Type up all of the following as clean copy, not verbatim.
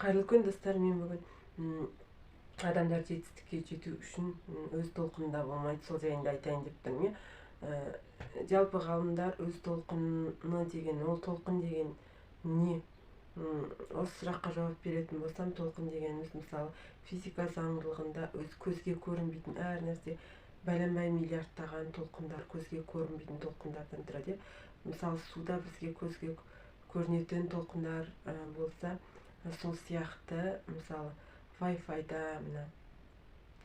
Қайырлы күн достар, мен бүгін адамдар жетістікке жету үшін өз толқынында болмайды, сол жайында айтайын деп тұрмын. Жалпы ғалымдар өз толқыны деген, ол толқын деген не? Осы сұраққа жауап беретін болсам, толқын дегеніміз мысалы физика заңдылығында өз көзге көрінбейтін әр нәрсе бәленбай миллиардтаған толқындар, көзге көрінбейтін толқындардан тұрады. Мысалы суда бізге көзге көрінетін толқындар болса, сол сияқты мысалы Wi-Fi-да, мына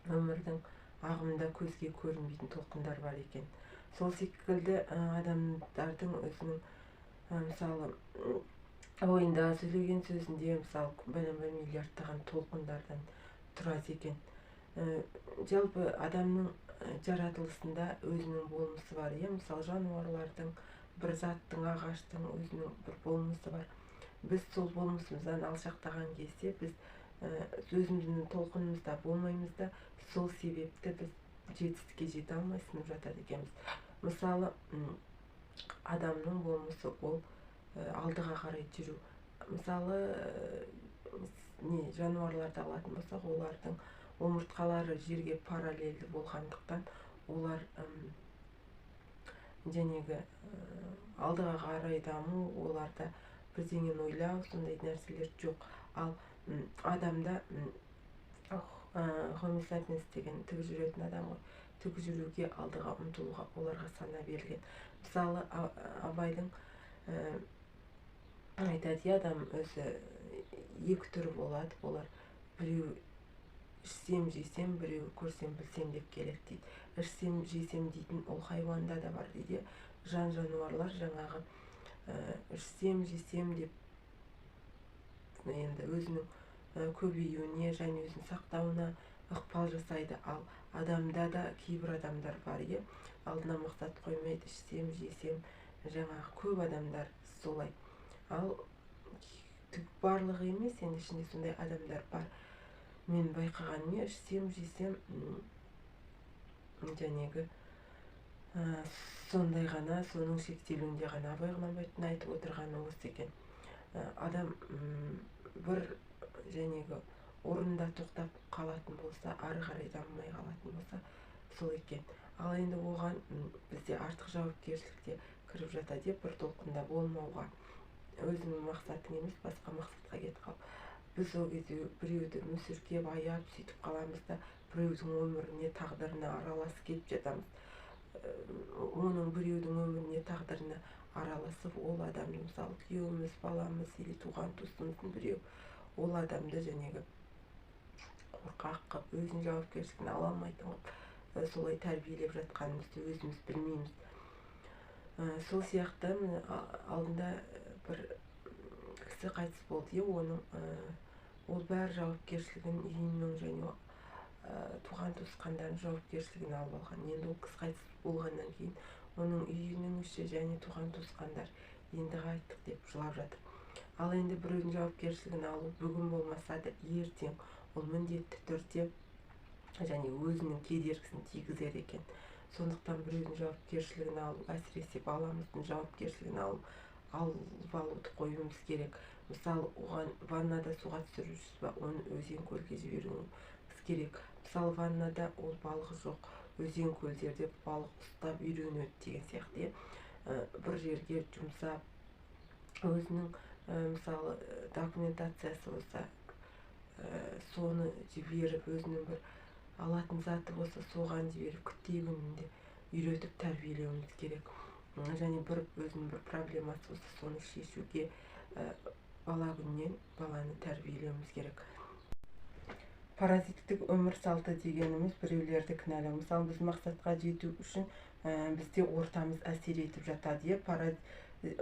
өмірдің ағымында көзге көрінбейтін толқындар бар екен. Сол секілді адамдардың өзінің мысалы ойында, сөйлеген сөзінде мысалы бәленбай миллиардтаған толқындардан тұрады екен. Жалпы адамның жаратылысында өзінің болмысы бар. Мысалы жануарлардың, бір заттың, ағаштың өзінің бір болмысы бар. Біз сол болмысымыздан алшақтаған кезде біз өзіміздің толқынымызда болмаймыз да, сол себепті біз жетістікке жете алмай сынып жатады екенбіз. Мысалы адамның болмысы ол алдыға қарай жүру. Мысалы жануарларды алатын болсақ, олардың омыртқалары жерге параллельді болғандықтан олар жәнегі алдыға қарай даму, оларда бірдеңені ойлау, сондай нәрселер жоқ. Ал адамда Homo sapiens деген тік жүретін адам ғой. Тік жүруге, алдыға ұмтылуға оларға сана берілген. Мысалы Абайдың айтады, адам өзі екі түрі болады. Олар біреу ішсем жесем, біреу көрсем білсем деп келеді дейді. Ішсем жесем дейтін ол хайуанда да бар дейді. Жануарлар жаңағы ішсем жесем деп енді өзінің көбеюіне және өзін сақтауына ықпал жасайды. Ал адамда да кейбір адамдар бар, алдына мақсат қоймайды, ішсем жесем, жаңағы көп адамдар солай. Ал барлығы емес, енді ішінде сондай адамдар бар. Мен байқағаным, ішсем жесем жәнегі сондай ғана, соның шектелуінде ғана. Абай Құнанбаевтың айтып отырғаны осы екен. Адам бір жәнегі орында тоқтап қалатын болса, ары қарай дамымай қалатын болса, сол екен. Ал енді оған бізде артық жауапкершілікте кіріп жатады, бір толқында болмауға, өзінің мақсатың емес, басқа мақсатқа кетіп қалып. Біз ол кезде біреуді мүсіркеп, аяп сөйтіп қаламыз да, біреудің өміріне, тағдырына араласып кетіп жатамыз. Оның біреудің өміріне, тағдырына араласып, ол адамды, мысалы күйеуіміз, баламыз или туған туысымыздың біреу, ол адамды жәнегі қорқақ қып, өзінің жауапкершілігін ала алмайтын қып, солай тәрбиелеп жатқанымызды өзіміз білмейміз. Сол сияқты алдында бір кісі қайтыс болды, ол бәр жауапкершілігін үйінің және туған туысқандардың жауапкершілігін алып алған. Енді ол кісі қайтыс болғаннан кейін оның үйінің іші және туған туысқандар енді қайттық деп жылап жатыр. Ал енді біреудің жауапкершілігін алу бүгін болмаса да ертең ол міндетті түрде және өзінің кедергісін тигізер екен. Сондықтан біреудің жауапкершілігін алу, әсіресе баламыздың жауапкершілігін алып алуды қоюымыз керек. Мысалы, оған ваннада суға түсіріп жүрсіз ба, оны өзен көлге жіберуіміз керек. Мысалы, ваннада ол балығы жоқ, өзен көлдерде балық ұстап үйренеді деген сияқты. Бір жерге жұмсап, өзінің мысалы документациясы болса, соны жіберіп, өзінің бір алатын заты болса, соған жіберіп, күттей күнінде үйретіп тәрбиелеуіміз керек. Және өзінің бір проблемасы болса, соны шешуге бала күннен баланы тәрбиелеуіміз керек. Паразиттік өмір салты дегеніміз біреулерді кінәлау. Мысалы, біз мақсатқа жету үшін бізде ортамыз әсер етіп жатады.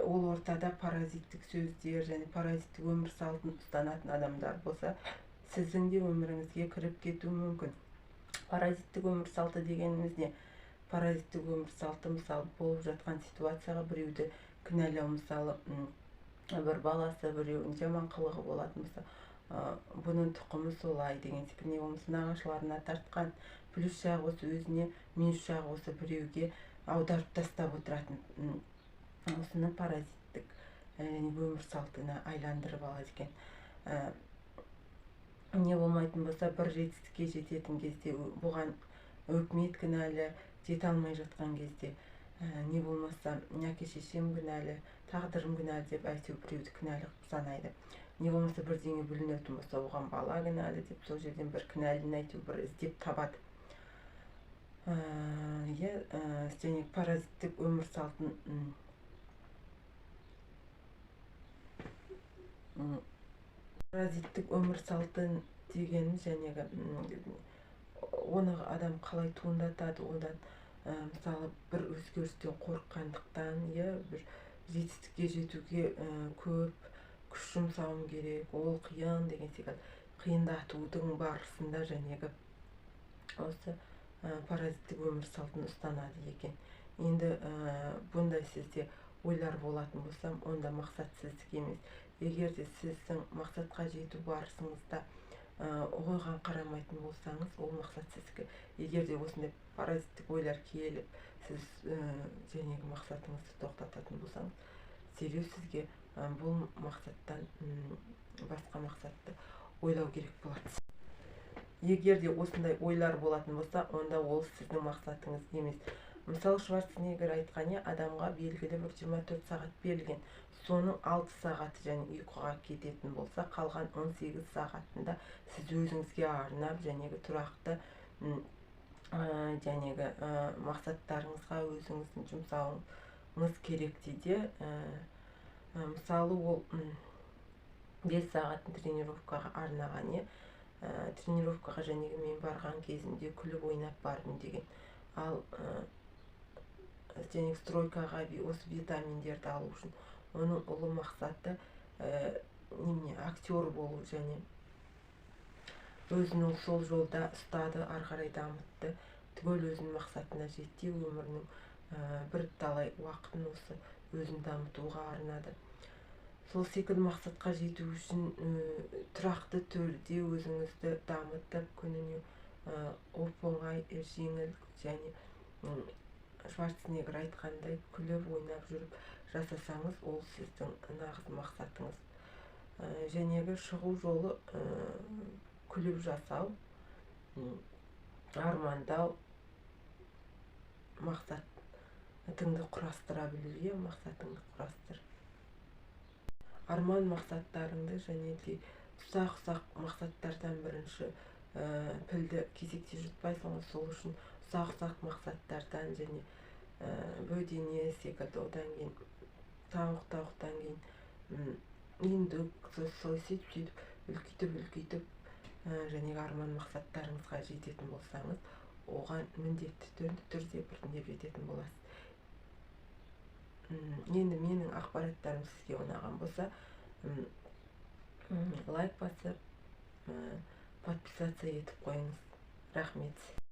Ол ортада паразиттік сөздер және паразиттік өмір салтын ұстанатын адамдар болса, сіздің де өміріңізге кіріп кетуі мүмкін. Паразиттік өмір салты дегеніміз не? Паразиттік өмір салты, мысалы, болып жатқан ситуацияға біреуді кінәлау. Мысалы, бір баласы біреудің жаман қылығы болатын болса, бұның тұқымы солай деген секілді, не болмаса нағашыларына тартқан, плюс жағы осы өзіне, минус жағы осы біреуге аударып тастап отыратын, осыны паразиттік өмір салтына айландырып алады екен. не болмайтын болса, бір жетістікке жететін кезде бұған өкімет кінәлі, жете алмай жатқан кезде, не болмаса әке шешем кінәлі, тағдырым кінәлі деп әйтеуір біреуді кінәлі қылып санайды. Не болмаса бірдеңе бүлінетін болса, оған бала кінәлі деп сол жерден бір кінәліні әйтеуір бір іздеп табады. Және паразиттік өмір салтын деген оны адам қалай туындатады, одан мысалы бір өзгерістен қорыққандықтан, бір жетістікке жетуге көп күш жұмсауым керек, ол қиын деген секілді қиындатудың барысында осы паразиттік өмір салтын ұстанады екен. Енді бұндай сізде ойлар болатын болса, онда мақсат сіздік емес. Егер де сіздің мақсатқа жету барысыңызда ойған қарамайтын болсаңыз, ол мақсат сіздікі. Егер де осындай паразиттік ойлар келіп, сіз мақсатыңызды тоқтататын болсаңыз, дереу сізге бұл мақсаттан басқа мақсатты ойлау керек болады. Егер де осындай ойлар болатын болса, онда ол сіздің мақсатыңыз емес. Мысалы, Шварценеггер айтқан, адамға белгілі бір 24 сағат берілген. Соның 6 сағаты ұйқыға кететін болса, қалған 18 сағатында сіз өзіңізге арнап, тұрақты мақсаттарыңызға өзіңіздің жұмсауыңыз керек дейді. Мысалы, ол 5 сағатын тренировкаға арнаған, тренировкаға мен барған кезімде күліп ойнап бардым деген. Ал стройкаға осы витаминдерді алу үшін оның ұлы мақсаты актер болу, өзін сол жолда ұстады, ары қарай дамытты, түгел өзінің мақсатына жетті, өмірінің бір талай уақытын осы өзін дамытуға арнады. Сол секілді мақсатқа жету үшін тұрақты түрде өзіңізді дамытып, күніне оп-оңай, жеңіл Шварценеггер айтқандай күліп ойнап жүріп жасасаңыз, ол сіздің нағыз мақсатыңыз. Шығу жолы күліп жасау, армандау, мақсатыңды құрастыра білуге, мақсатыңды құрастыр. Арман мақсаттарыңды ұсақ-ұсақ мақсаттардан бірінші пілді кезекте жұтпайсың, сол үшін ұсақ-ұсақ мақсаттардан бөдене секілді, одан кейін тауықтан кейін индюк, сөйтіп үлкейтіп арман мақсаттарыңызға жететін болсаңыз, оған міндетті түрде біртіндеп жететін боласыз. Енді менің ақпараттарым сізге ұнаған болса, лайк басып, подписаться етіп қойыңыз. Рахмет.